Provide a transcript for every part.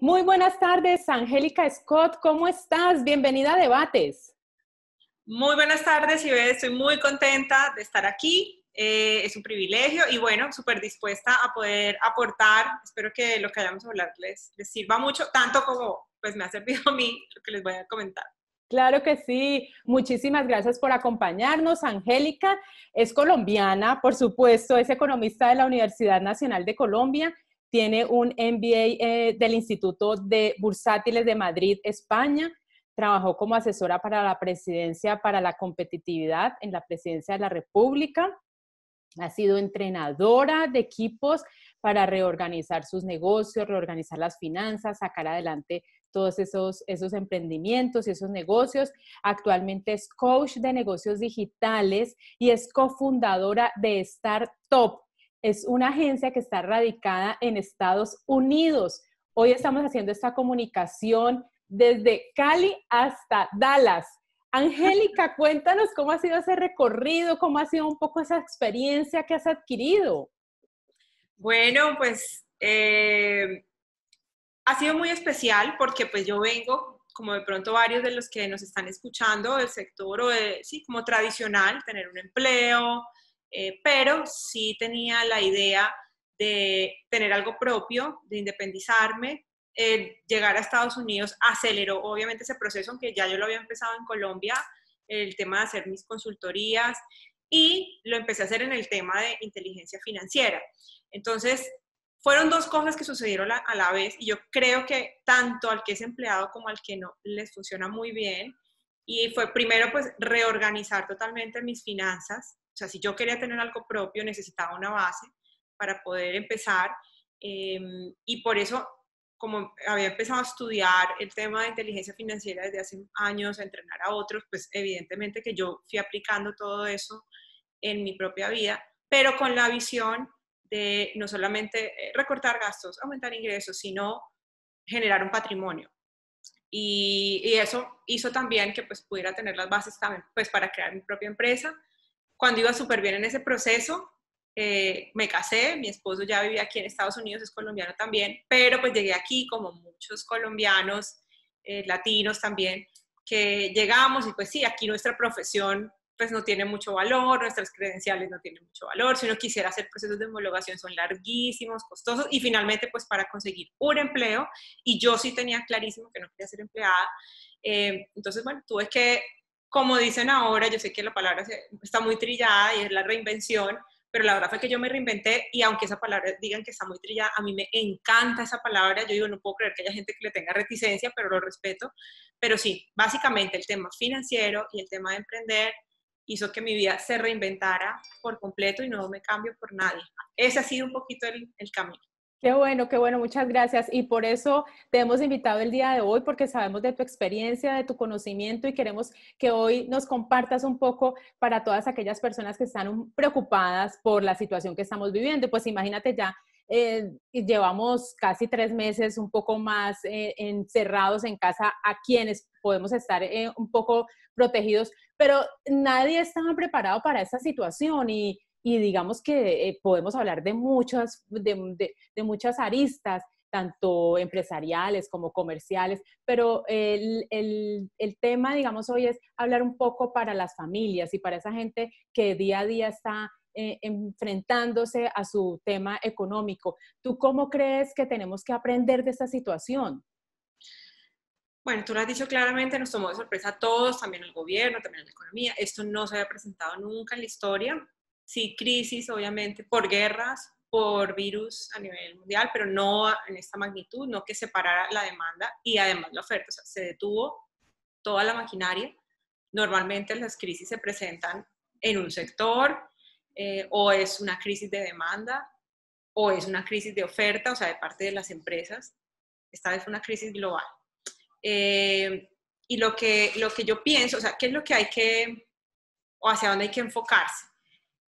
Muy buenas tardes, Angélica Scott, ¿cómo estás? Bienvenida a Debates. Muy buenas tardes, Ibe, estoy muy contenta de estar aquí, es un privilegio y bueno, súper dispuesta a poder aportar, espero que lo que vayamos a hablar les sirva mucho, tanto como pues me ha servido a mí lo que les voy a comentar. Claro que sí, muchísimas gracias por acompañarnos. Angélica es colombiana, por supuesto, es economista de la Universidad Nacional de Colombia, tiene un MBA del Instituto de Bursátiles de Madrid, España. Trabajó como asesora para la presidencia para la competitividad en la presidencia de la República. Ha sido entrenadora de equipos para reorganizar sus negocios, reorganizar las finanzas, sacar adelante todos esos emprendimientos y esos negocios. Actualmente es coach de negocios digitales y es cofundadora de Startup. Es una agencia que está radicada en Estados Unidos. Hoy estamos haciendo esta comunicación desde Cali hasta Dallas. Angélica, cuéntanos cómo ha sido ese recorrido, cómo ha sido un poco esa experiencia que has adquirido. Bueno, pues ha sido muy especial porque pues yo vengo, como de pronto varios de los que nos están escuchando, del sector o sí, como tradicional, tener un empleo, pero sí tenía la idea de tener algo propio, de independizarme. Llegar a Estados Unidos aceleró obviamente ese proceso, aunque ya yo lo había empezado en Colombia, el tema de hacer mis consultorías y lo empecé a hacer en el tema de inteligencia financiera. Entonces, fueron dos cosas que sucedieron a la vez y yo creo que tanto al que es empleado como al que no les funciona muy bien. Y fue primero pues reorganizar totalmente mis finanzas. O sea, si yo quería tener algo propio necesitaba una base para poder empezar. Y por eso, como había empezado a estudiar el tema de inteligencia financiera desde hace años, a entrenar a otros, pues evidentemente que yo fui aplicando todo eso en mi propia vida, pero con la visión de no solamente recortar gastos, aumentar ingresos, sino generar un patrimonio. Y eso hizo también que pues pudiera tener las bases también pues para crear mi propia empresa. Cuando iba súper bien en ese proceso, me casé, mi esposo ya vivía aquí en Estados Unidos, es colombiano también, pero pues llegué aquí como muchos colombianos, latinos también, que llegamos y pues sí, aquí nuestra profesión pues no tiene mucho valor, nuestras credenciales no tienen mucho valor, si uno quisiera hacer procesos de homologación son larguísimos, costosos y finalmente pues para conseguir un empleo, y yo sí tenía clarísimo que no quería ser empleada, entonces bueno, tuve que, como dicen ahora, yo sé que la palabra está muy trillada y es la reinvención, pero la verdad fue que yo me reinventé y aunque esa palabra digan que está muy trillada, a mí me encanta esa palabra, yo digo, no puedo creer que haya gente que le tenga reticencia, pero lo respeto, pero sí, básicamente el tema financiero y el tema de emprender hizo que mi vida se reinventara por completo y no me cambio por nadie. Ese ha sido un poquito el camino. Qué bueno, muchas gracias. Y por eso te hemos invitado el día de hoy, porque sabemos de tu experiencia, de tu conocimiento y queremos que hoy nos compartas un poco para todas aquellas personas que están preocupadas por la situación que estamos viviendo. Pues imagínate ya, llevamos casi 3 meses, un poco más encerrados en casa, a quienes podemos estar un poco protegidos, pero nadie estaba preparado para esta situación y digamos que podemos hablar de muchas aristas, tanto empresariales como comerciales, pero el tema, digamos, hoy es hablar un poco para las familias y para esa gente que día a día está enfrentándose a su tema económico. ¿Tú cómo crees que tenemos que aprender de esta situación? Bueno, tú lo has dicho claramente, nos tomó de sorpresa a todos, también al gobierno, también a la economía. Esto no se había presentado nunca en la historia. Sí, crisis, obviamente, por guerras, por virus a nivel mundial, pero no en esta magnitud, no que separara la demanda y además la oferta. O sea, se detuvo toda la maquinaria. Normalmente las crisis se presentan en un sector, o es una crisis de demanda o es una crisis de oferta, o sea, de parte de las empresas. Esta vez fue una crisis global. Y lo que yo pienso, o sea, ¿qué es lo que hay que, o hacia dónde hay que enfocarse?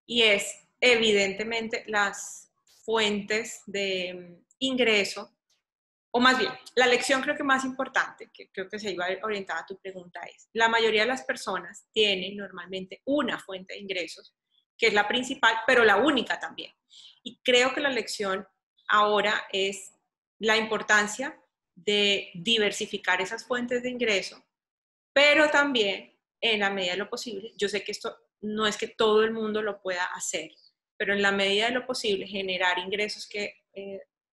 Y es, evidentemente, las fuentes de ingreso, o más bien, la lección creo que más importante, que creo que se iba orientada a tu pregunta, es, la mayoría de las personas tienen normalmente una fuente de ingresos, que es la principal, pero la única también. Y creo que la lección ahora es la importancia de diversificar esas fuentes de ingreso, pero también, en la medida de lo posible, yo sé que esto no es que todo el mundo lo pueda hacer, pero en la medida de lo posible generar ingresos que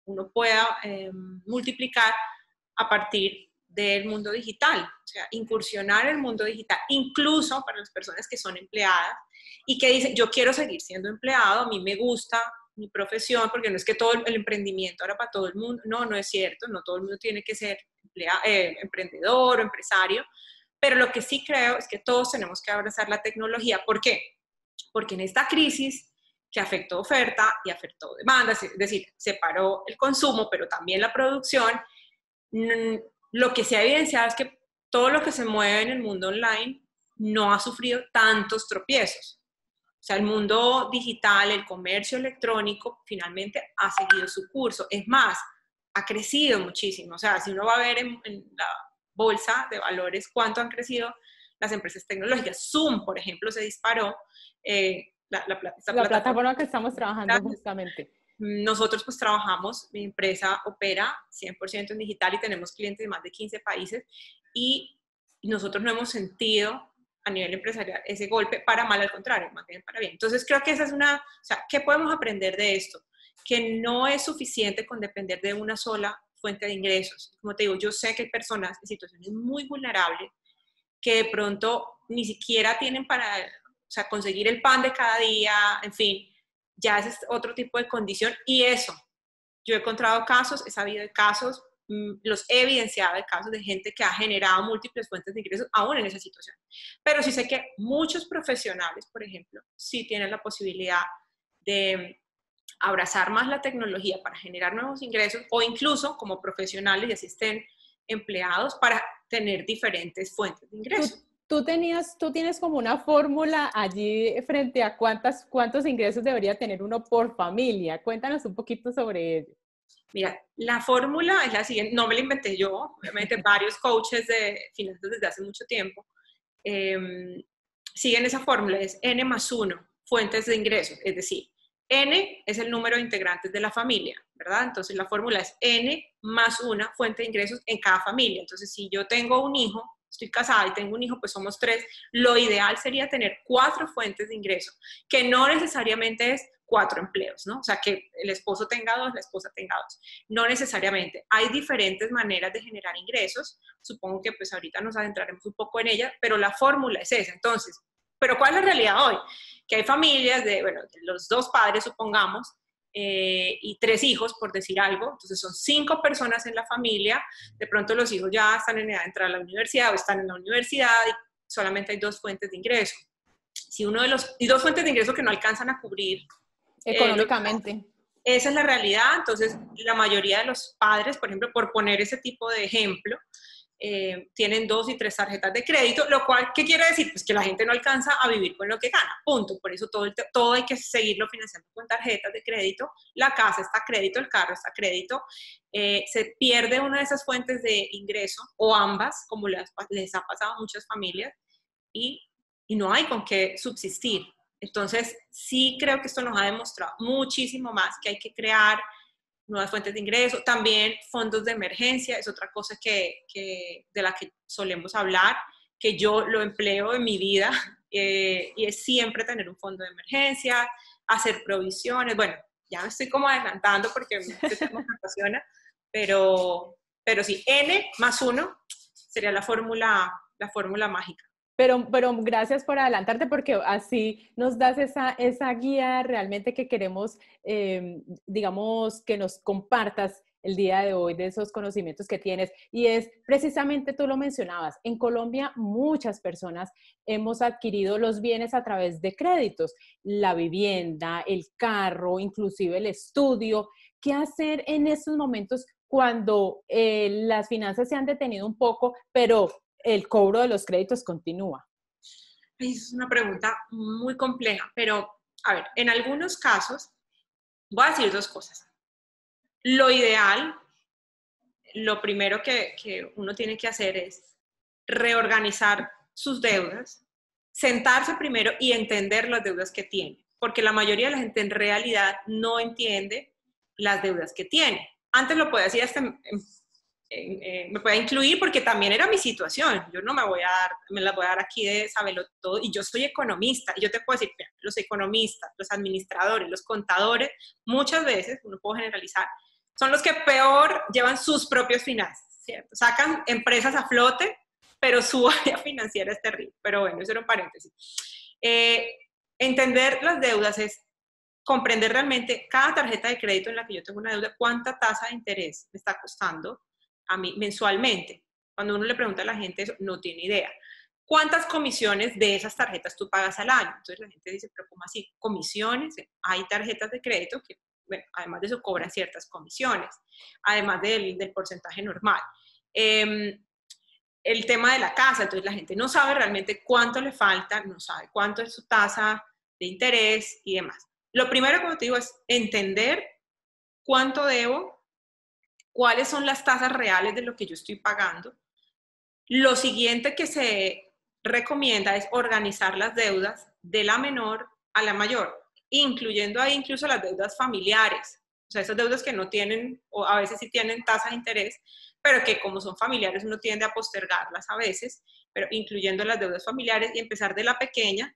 uno pueda multiplicar a partir del mundo digital, o sea, incursionar en el mundo digital, incluso para las personas que son empleadas y que dicen, yo quiero seguir siendo empleado, a mí me gusta mi profesión, porque no es que todo el emprendimiento ahora para todo el mundo, no, no es cierto, no todo el mundo tiene que ser emprendedor o empresario, pero lo que sí creo es que todos tenemos que abrazar la tecnología. ¿Por qué? Porque en esta crisis que afectó oferta y afectó demanda, es decir, se paró el consumo, pero también la producción, lo que se ha evidenciado es que todo lo que se mueve en el mundo online no ha sufrido tantos tropiezos. O sea, el mundo digital, el comercio electrónico, finalmente ha seguido su curso. Es más, ha crecido muchísimo. O sea, si uno va a ver en la bolsa de valores cuánto han crecido las empresas tecnológicas. Zoom, por ejemplo, se disparó. La plataforma que estamos trabajando justamente. Nosotros pues trabajamos, mi empresa opera 100% en digital y tenemos clientes de más de 15 países y nosotros no hemos sentido a nivel empresarial ese golpe para mal, al contrario, más bien para bien. Entonces creo que esa es o sea, ¿qué podemos aprender de esto? Que no es suficiente con depender de una sola fuente de ingresos. Como te digo, yo sé que hay personas en situaciones muy vulnerables que de pronto ni siquiera tienen para, o sea, conseguir el pan de cada día, en fin, ya es otro tipo de condición y eso, yo he encontrado casos, he sabido de casos, los he evidenciado de casos de gente que ha generado múltiples fuentes de ingresos aún en esa situación. Pero sí sé que muchos profesionales, por ejemplo, sí tienen la posibilidad de abrazar más la tecnología para generar nuevos ingresos o incluso como profesionales y así estén empleados para tener diferentes fuentes de ingresos. Tú tienes como una fórmula allí frente a cuántos ingresos debería tener uno por familia. Cuéntanos un poquito sobre ello. Mira, la fórmula es la siguiente, no me la inventé yo, obviamente varios coaches de finanzas desde hace mucho tiempo siguen esa fórmula, es N más 1, fuentes de ingresos, es decir, N es el número de integrantes de la familia, ¿verdad? Entonces la fórmula es N más 1 fuente de ingresos en cada familia. Entonces si yo tengo un hijo, estoy casada y tengo un hijo, pues somos 3, lo ideal sería tener 4 fuentes de ingresos, que no necesariamente es 4 empleos, ¿no? O sea, que el esposo tenga 2, la esposa tenga 2. No necesariamente. Hay diferentes maneras de generar ingresos. Supongo que pues ahorita nos adentraremos un poco en ella, pero la fórmula es esa. Entonces, ¿pero cuál es la realidad hoy? Que hay familias de, bueno, los 2 padres, supongamos, y 3 hijos, por decir algo. Entonces son 5 personas en la familia. De pronto los hijos ya están en edad de entrar a la universidad o están en la universidad y solamente hay 2 fuentes de ingreso. Si uno de los, y 2 fuentes de ingreso que no alcanzan a cubrir económicamente. Esa es la realidad. Entonces, la mayoría de los padres, por ejemplo, por poner ese tipo de ejemplo, tienen 2 y 3 tarjetas de crédito, lo cual, ¿qué quiere decir? Pues que la gente no alcanza a vivir con lo que gana, punto. Por eso todo hay que seguirlo financiando con tarjetas de crédito, la casa está a crédito, el carro está a crédito, se pierde una de esas fuentes de ingreso, o ambas, como les ha pasado a muchas familias, y no hay con qué subsistir. Entonces, sí creo que esto nos ha demostrado muchísimo más que hay que crear nuevas fuentes de ingreso. También fondos de emergencia es otra cosa de la que solemos hablar, que yo lo empleo en mi vida y es siempre tener un fondo de emergencia, hacer provisiones. Bueno, ya me estoy como adelantando porque este tema me apasiona, pero sí, N más 1 sería la fórmula mágica. Pero gracias por adelantarte porque así nos das esa guía realmente que queremos, digamos, que nos compartas el día de hoy de esos conocimientos que tienes. Y es precisamente, tú lo mencionabas, en Colombia muchas personas hemos adquirido los bienes a través de créditos, la vivienda, el carro, inclusive el estudio. ¿Qué hacer en estos momentos cuando las finanzas se han detenido un poco, pero el cobro de los créditos continúa? Es una pregunta muy compleja, pero a ver, en algunos casos, voy a decir 2 cosas. Lo ideal, lo primero que uno tiene que hacer es reorganizar sus deudas, sentarse primero y entender las deudas que tiene, porque la mayoría de la gente en realidad no entiende las deudas que tiene. Antes lo podía decir hasta me pueda incluir, porque también era mi situación. Yo no me las voy a dar aquí de saberlo todo, y yo soy economista, y yo te puedo decir, los economistas, los administradores, los contadores, muchas veces, no puedo generalizar, son los que peor llevan sus propias finanzas, ¿cierto? Sacan empresas a flote, pero su área financiera es terrible. Pero bueno, eso era un paréntesis. Entender las deudas es comprender realmente cada tarjeta de crédito en la que yo tengo una deuda, cuánta tasa de interés me está costando a mí mensualmente. Cuando uno le pregunta a la gente eso, no tiene idea. ¿Cuántas comisiones de esas tarjetas tú pagas al año? Entonces la gente dice, pero ¿cómo así? ¿Comisiones? Hay tarjetas de crédito que, bueno, además de eso cobran ciertas comisiones, además del porcentaje normal. El tema de la casa, entonces la gente no sabe realmente cuánto le falta, no sabe cuánto es su tasa de interés y demás. Lo primero, como te digo, es entender cuánto debo, cuáles son las tasas reales de lo que yo estoy pagando. Lo siguiente que se recomienda es organizar las deudas de la menor a la mayor, incluyendo ahí incluso las deudas familiares. O sea, esas deudas que no tienen, o a veces sí tienen tasa de interés, pero que como son familiares uno tiende a postergarlas a veces, pero incluyendo las deudas familiares y empezar de la pequeña.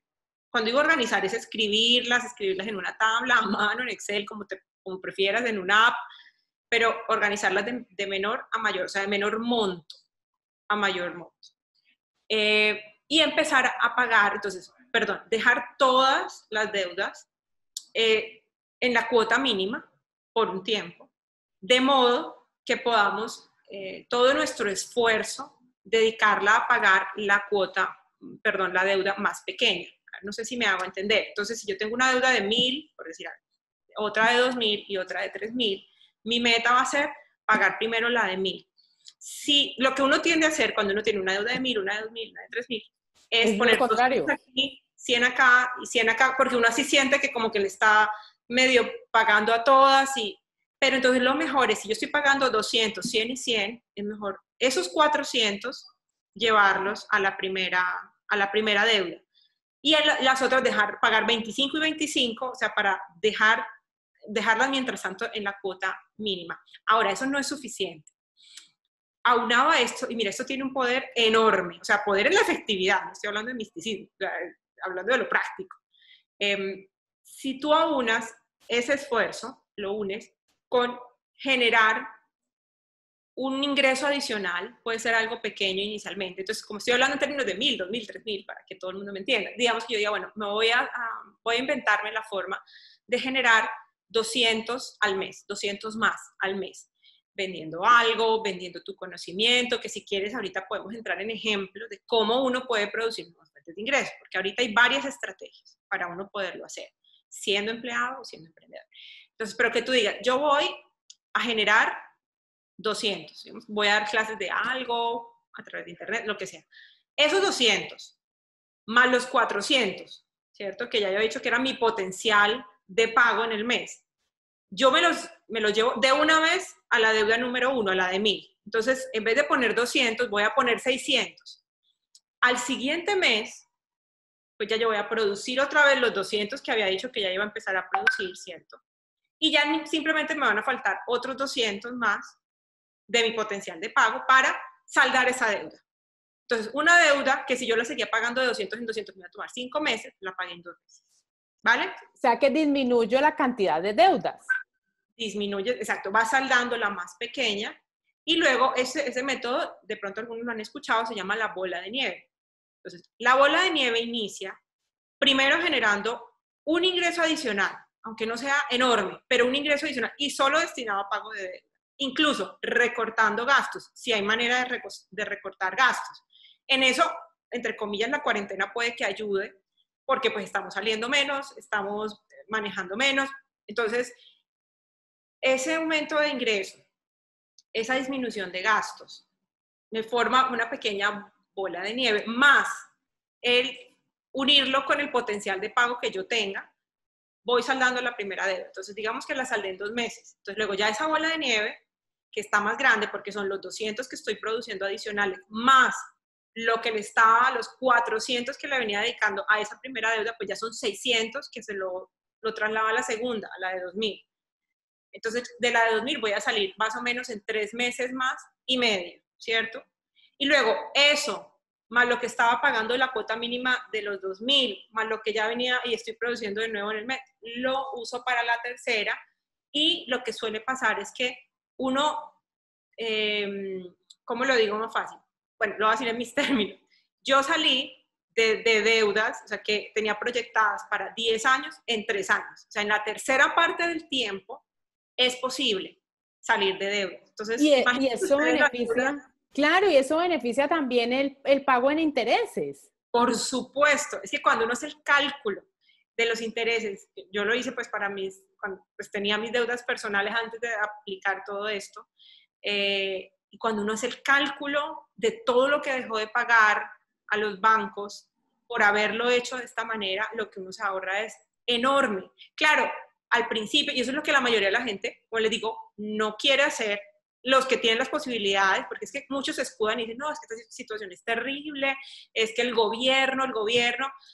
Cuando digo organizar es escribirlas en una tabla, a mano, en Excel, como prefieras, en una app, pero organizarlas de menor a mayor, o sea, de menor monto a mayor monto. Y empezar a pagar, entonces, perdón, dejar todas las deudas en la cuota mínima por un tiempo, de modo que podamos todo nuestro esfuerzo dedicarla a pagar la deuda más pequeña. No sé si me hago entender. Entonces, si yo tengo una deuda de 1.000, por decir algo, otra de 2.000 y otra de 3.000, mi meta va a ser pagar primero la de 1.000. Si lo que uno tiende a hacer cuando uno tiene una deuda de 1.000, una de 2.000, una de 3.000, es poner 200 aquí, 100 acá y 100 acá, porque uno así siente que como que le está medio pagando a todas. Pero entonces lo mejor es, si yo estoy pagando 200, 100 y 100, es mejor esos 400 llevarlos a la primera deuda. Y las otras pagar 25 y 25, o sea, para dejarlas mientras tanto en la cuota mínima. Ahora, eso no es suficiente. Aunado a esto, y mira, esto tiene un poder enorme, o sea, poder en la efectividad, no estoy hablando de misticismo, hablando de lo práctico. Si tú aunas ese esfuerzo, lo unes con generar un ingreso adicional, puede ser algo pequeño inicialmente. Entonces, como estoy hablando en términos de 1.000, 2.000, 3.000, para que todo el mundo me entienda, digamos que yo diga, bueno, voy a inventarme la forma de generar 200 al mes, 200 más al mes, vendiendo algo, vendiendo tu conocimiento, que si quieres ahorita podemos entrar en ejemplos de cómo uno puede producir nuevas fuentes de ingresos, porque ahorita hay varias estrategias para uno poderlo hacer, siendo empleado o siendo emprendedor. Entonces, pero que tú digas, yo voy a generar 200, voy a dar clases de algo a través de internet, lo que sea. Esos 200 más los 400, ¿cierto? Que ya yo he dicho que era mi potencial de pago en el mes. Yo me los llevo de una vez a la deuda número 1, a la de 1.000. Entonces, en vez de poner 200, voy a poner 600. Al siguiente mes, pues ya yo voy a producir otra vez los 200 que había dicho que ya iba a empezar a producir, ¿cierto? Y ya simplemente me van a faltar otros 200 más de mi potencial de pago para saldar esa deuda. Entonces, una deuda que si yo la seguía pagando de 200 en 200 me iba a tomar 5 meses, la pagué en 2 meses. ¿Vale? O sea que disminuyo la cantidad de deudas. Disminuye, exacto, va saldando la más pequeña y luego ese método, de pronto algunos lo han escuchado, se llama la bola de nieve. Entonces, la bola de nieve inicia primero generando un ingreso adicional, aunque no sea enorme, pero un ingreso adicional y solo destinado a pago de deuda. Incluso recortando gastos, si hay manera de recortar gastos. En eso, entre comillas, la cuarentena puede que ayude, porque pues estamos saliendo menos, estamos manejando menos. Entonces, ese aumento de ingresos, esa disminución de gastos, me forma una pequeña bola de nieve, más el unirlo con el potencial de pago que yo tenga, voy saldando la primera deuda. Entonces, digamos que la saldé en 2 meses. Entonces, luego ya esa bola de nieve, que está más grande porque son los 200 que estoy produciendo adicionales, más lo que le estaba, los 400 que le venía dedicando a esa primera deuda, pues ya son 600 que se lo traslado a la segunda, a la de 2.000. Entonces, de la de 2.000 voy a salir más o menos en 3 meses más y medio, ¿cierto? Y luego eso, más lo que estaba pagando la cuota mínima de los 2.000, más lo que ya venía y estoy produciendo de nuevo en el mes, lo uso para la tercera. Y lo que suele pasar es que uno, ¿cómo lo digo más fácil? Bueno, lo voy a decir en mis términos. Yo salí de deudas, o sea, que tenía proyectadas para 10 años en 3 años. O sea, en la tercera parte del tiempo es posible salir de deudas. Entonces, Y imagínense eso ustedes las deudas. beneficia, claro, y eso beneficia también el pago en intereses. Por supuesto, es que cuando uno hace el cálculo de los intereses, yo lo hice pues para cuando pues tenía mis deudas personales antes de aplicar todo esto, y cuando uno hace el cálculo de todo lo que dejó de pagar a los bancos por haberlo hecho de esta manera, lo que uno se ahorra es enorme. Claro, al principio, y eso es lo que la mayoría de la gente, como les digo, no quiere hacer, los que tienen las posibilidades, porque es que muchos se escudan y dicen, no, es que esta situación es terrible, es que el gobierno,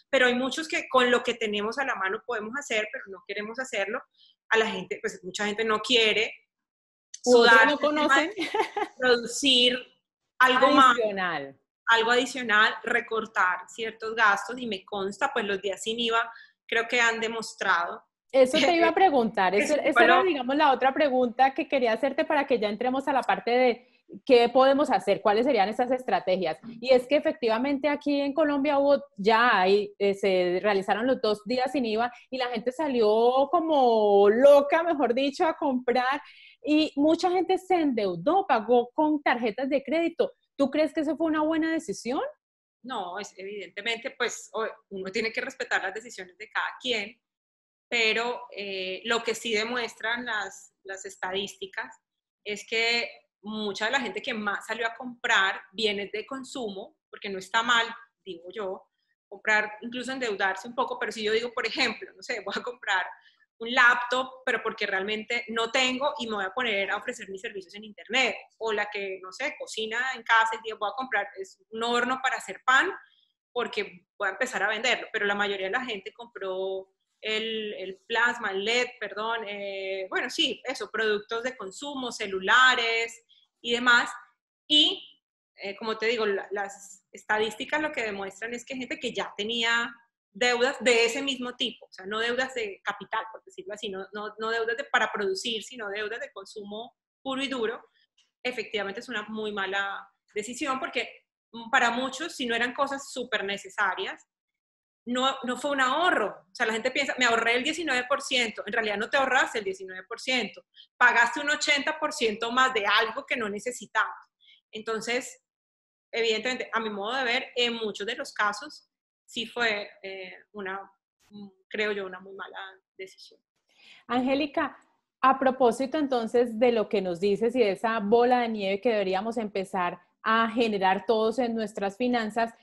pero hay muchos que con lo que tenemos a la mano podemos hacer, pero no queremos hacerlo. A la gente, pues mucha gente no quiere U otros sudar, no conocen. producir algo más, Adicional. algo adicional, recortar ciertos gastos, y me consta, pues los días sin IVA creo que han demostrado. Eso te iba a preguntar, esa era, Bueno, digamos, la otra pregunta que quería hacerte para que ya entremos a la parte de qué podemos hacer, cuáles serían esas estrategias. Y es que efectivamente aquí en Colombia se realizaron los 2 días sin IVA y la gente salió como loca, mejor dicho, a comprar y mucha gente se endeudó, pagó con tarjetas de crédito. ¿Tú crees que eso fue una buena decisión? no, es evidentemente, pues uno tiene que respetar las decisiones de cada quien, pero lo que sí demuestran las estadísticas es que mucha de la gente que más salió a comprar bienes de consumo, porque no está mal, digo yo, comprar, incluso endeudarse un poco, pero si yo digo, por ejemplo, no sé, voy a comprar un laptop, pero porque realmente no tengo y me voy a poner a ofrecer mis servicios en internet, o la que, no sé, cocina en casa y voy a comprar es un horno para hacer pan, porque voy a empezar a venderlo, pero la mayoría de la gente compró el plasma, el LED, perdón, bueno, sí, eso, productos de consumo, celulares y demás. Y como te digo, las estadísticas lo que demuestran es que hay gente que ya tenía deudas de ese mismo tipo, o sea, no deudas de capital, por decirlo así, no deudas para producir, sino deudas de consumo puro y duro. Efectivamente es una muy mala decisión porque para muchos, si no eran cosas súper necesarias, no fue un ahorro. O sea, la gente piensa, me ahorré el 19%, en realidad no te ahorraste el 19%, pagaste un 80% más de algo que no necesitabas. Entonces, evidentemente, a mi modo de ver, en muchos de los casos, sí fue creo yo, una muy mala decisión. Angélica, a propósito entonces de lo que nos dices y de esa bola de nieve que deberíamos empezar a generar todos en nuestras finanzas,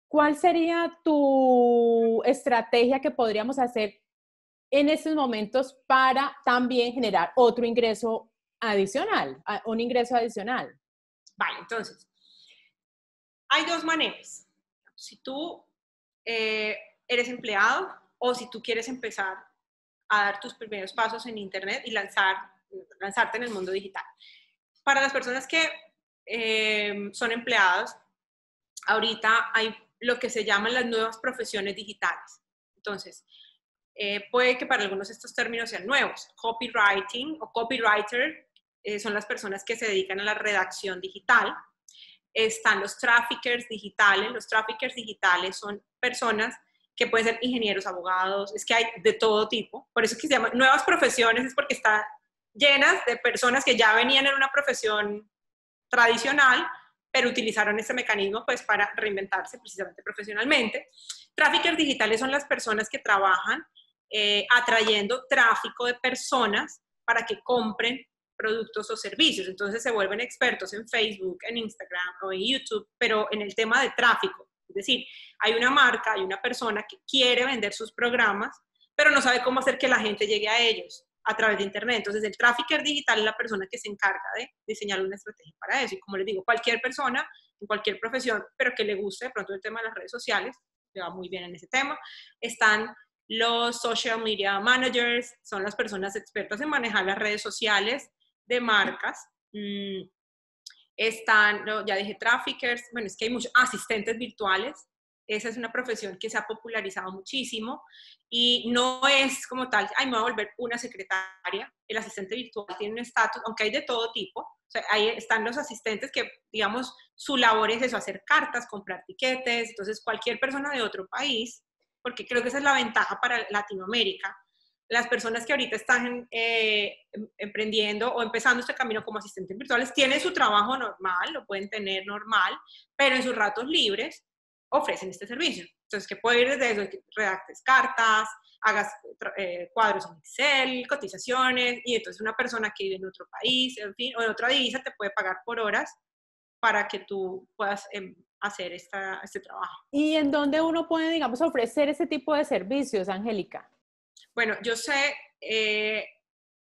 ¿cuál sería tu estrategia que podríamos hacer en estos momentos para también generar otro ingreso adicional, un ingreso adicional? Vale, entonces, hay dos maneras. Si tú eres empleado o si tú quieres empezar a dar tus primeros pasos en Internet y lanzarte en el mundo digital. Para las personas que son empleados, ahorita hay lo que se llaman las nuevas profesiones digitales. Entonces, puede que para algunos estos términos sean nuevos. Copywriting o copywriter son las personas que se dedican a la redacción digital. Están los traffickers digitales. Los traffickers digitales son personas que pueden ser ingenieros, abogados, es que hay de todo tipo. Por eso es que se llaman nuevas profesiones, es porque están llenas de personas que ya venían en una profesión tradicional, pero utilizaron este mecanismo pues para reinventarse precisamente profesionalmente. Traffickers digitales son las personas que trabajan atrayendo tráfico de personas para que compren productos o servicios. Entonces se vuelven expertos en Facebook, en Instagram o en YouTube, pero en el tema de tráfico. Es decir, hay una marca, hay una persona que quiere vender sus programas, pero no sabe cómo hacer que la gente llegue a ellos a través de Internet. Entonces, el trafficker digital es la persona que se encarga de diseñar una estrategia para eso. Y como les digo, cualquier persona, en cualquier profesión, pero que le guste de pronto el tema de las redes sociales, le va muy bien en ese tema. Están Los social media managers son las personas expertas en manejar las redes sociales de marcas. Están, ya dije, traffickers, bueno, es que hay muchos asistentes virtuales. Esa es una profesión que se ha popularizado muchísimo y no es como tal, ay, me voy a volver una secretaria. El asistente virtual tiene un estatus, aunque hay de todo tipo. O sea, ahí están los asistentes que, digamos, su labor es eso, hacer cartas, comprar tiquetes. Entonces, cualquier persona de otro país, porque creo que esa es la ventaja para Latinoamérica, las personas que ahorita están emprendiendo o empezando este camino como asistentes virtuales tienen su trabajo normal, lo pueden tener normal, pero en sus ratos libres ofrecen este servicio. Entonces, que puede ir desde eso, que redactes cartas, hagas cuadros en Excel, cotizaciones, y entonces una persona que vive en otro país, en fin, o en otra divisa, te puede pagar por horas para que tú puedas hacer este trabajo. ¿Y en dónde uno puede, digamos, ofrecer ese tipo de servicios, Angélica? Bueno, yo sé,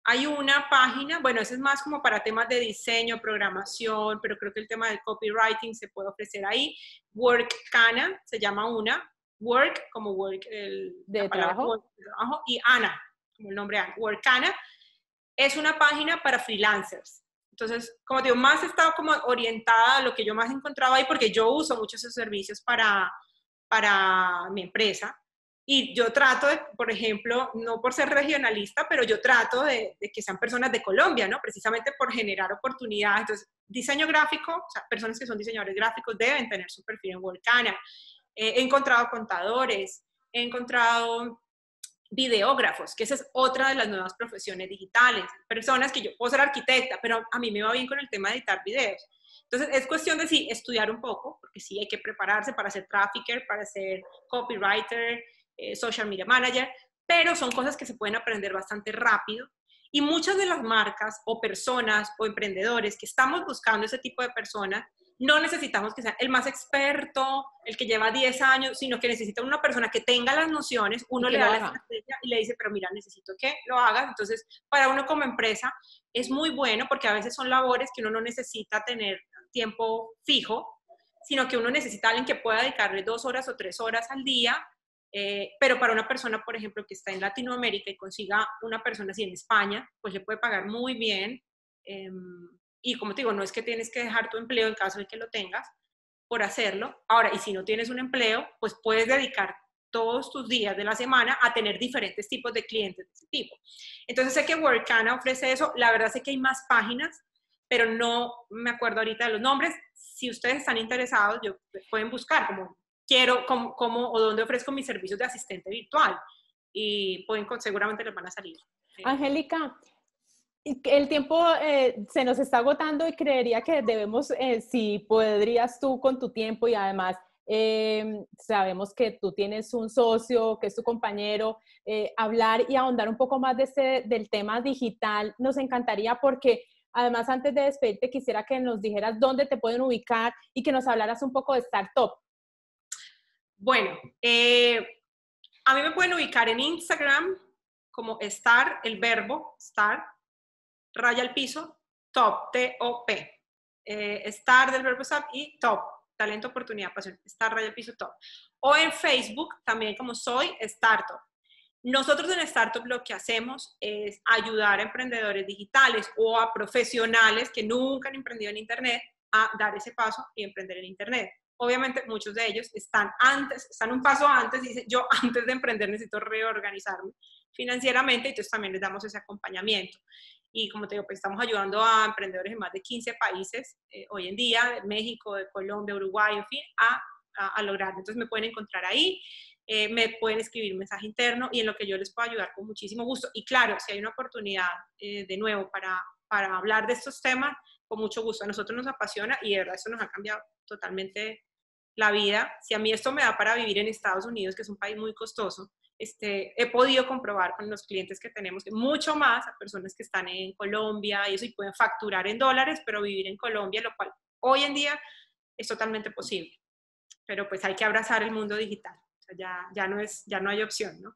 hay una página, bueno, eso es más como para temas de diseño, programación, pero creo que el tema del copywriting se puede ofrecer ahí. Workana se llama una, Work como work, ¿De trabajo? Work, trabajo, y Ana, como el nombre Ana. Workana es una página para freelancers. Entonces, como digo, más he estado como orientada a lo que yo más encontraba ahí, porque yo uso muchos esos servicios para mi empresa. Y yo trato de, por ejemplo, no por ser regionalista, pero yo trato de que sean personas de Colombia, ¿no? Precisamente por generar oportunidades. Entonces, diseño gráfico, o sea, personas que son diseñadores gráficos deben tener su perfil en Workana. He encontrado contadores, he encontrado videógrafos, que esa es otra de las nuevas profesiones digitales. Personas que yo puedo ser arquitecta, pero a mí me va bien con el tema de editar videos. Entonces, es cuestión de sí, estudiar un poco, porque sí hay que prepararse para ser trafficker, para ser copywriter, social media manager, pero son cosas que se pueden aprender bastante rápido. Y muchas de las marcas o personas o emprendedores que estamos buscando ese tipo de personas, no necesitamos que sea el más experto, el que lleva 10 años, sino que necesita una persona que tenga las nociones, uno le da la estrategia y le dice, pero mira, necesito que lo hagas. Entonces, para uno como empresa es muy bueno porque a veces son labores que uno no necesita tener tiempo fijo, sino que uno necesita a alguien que pueda dedicarle 2 horas o 3 horas al día. Pero para una persona, por ejemplo, que está en Latinoamérica y consiga una persona así en España, pues le puede pagar muy bien. Y como te digo, no es que tienes que dejar tu empleo en caso de que lo tengas por hacerlo. Ahora, y si no tienes un empleo, pues puedes dedicar todos tus días de la semana a tener diferentes tipos de clientes de ese tipo. Entonces sé que Workana ofrece eso. La verdad sé que hay más páginas, pero no me acuerdo ahorita de los nombres. Si ustedes están interesados, pueden buscar como quiero, cómo o dónde ofrezco mis servicios de asistente virtual y seguramente les van a salir. Angélica, el tiempo se nos está agotando y creería que debemos, si podrías tú con tu tiempo y además sabemos que tú tienes un socio, que es tu compañero, hablar y ahondar un poco más del tema digital, nos encantaría porque además antes de despedirte quisiera que nos dijeras dónde te pueden ubicar y que nos hablaras un poco de Startup. Bueno, a mí me pueden ubicar en Instagram como Star, el verbo Star, raya al piso, top, T-O-P. Star del verbo Star y top, talento, oportunidad, pasión, Star, raya al piso, top. O en Facebook también como soy Startup. Nosotros en Startup lo que hacemos es ayudar a emprendedores digitales o a profesionales que nunca han emprendido en Internet a dar ese paso y emprender en Internet. Obviamente muchos de ellos están un paso antes y dicen, yo antes de emprender necesito reorganizarme financieramente, y entonces también les damos ese acompañamiento. Y como te digo, pues estamos ayudando a emprendedores en más de 15 países hoy en día, de México, de Colombia, Uruguay, en fin, a lograrlo. Entonces me pueden encontrar ahí, me pueden escribir mensaje interno y en lo que yo les puedo ayudar con muchísimo gusto. Y claro, si hay una oportunidad de nuevo para hablar de estos temas, con mucho gusto. A nosotros nos apasiona y de verdad eso nos ha cambiado totalmente la vida. Si a mí esto me da para vivir en Estados Unidos, que es un país muy costoso, he podido comprobar con los clientes que tenemos que mucho más a personas que están en Colombia y eso, y pueden facturar en dólares, pero vivir en Colombia, lo cual hoy en día es totalmente posible. Pero pues hay que abrazar el mundo digital. O sea, ya no hay opción, ¿no?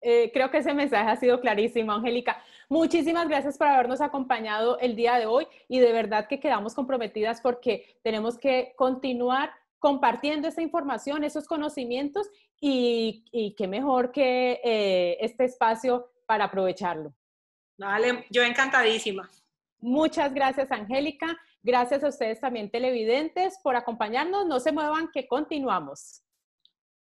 Creo que ese mensaje ha sido clarísimo, Angélica. Muchísimas gracias por habernos acompañado el día de hoy y de verdad que quedamos comprometidas porque tenemos que continuar compartiendo esta información, esos conocimientos y qué mejor que este espacio para aprovecharlo. Vale, yo encantadísima. Muchas gracias, Angélica. Gracias a ustedes también, televidentes, por acompañarnos. No se muevan, que continuamos.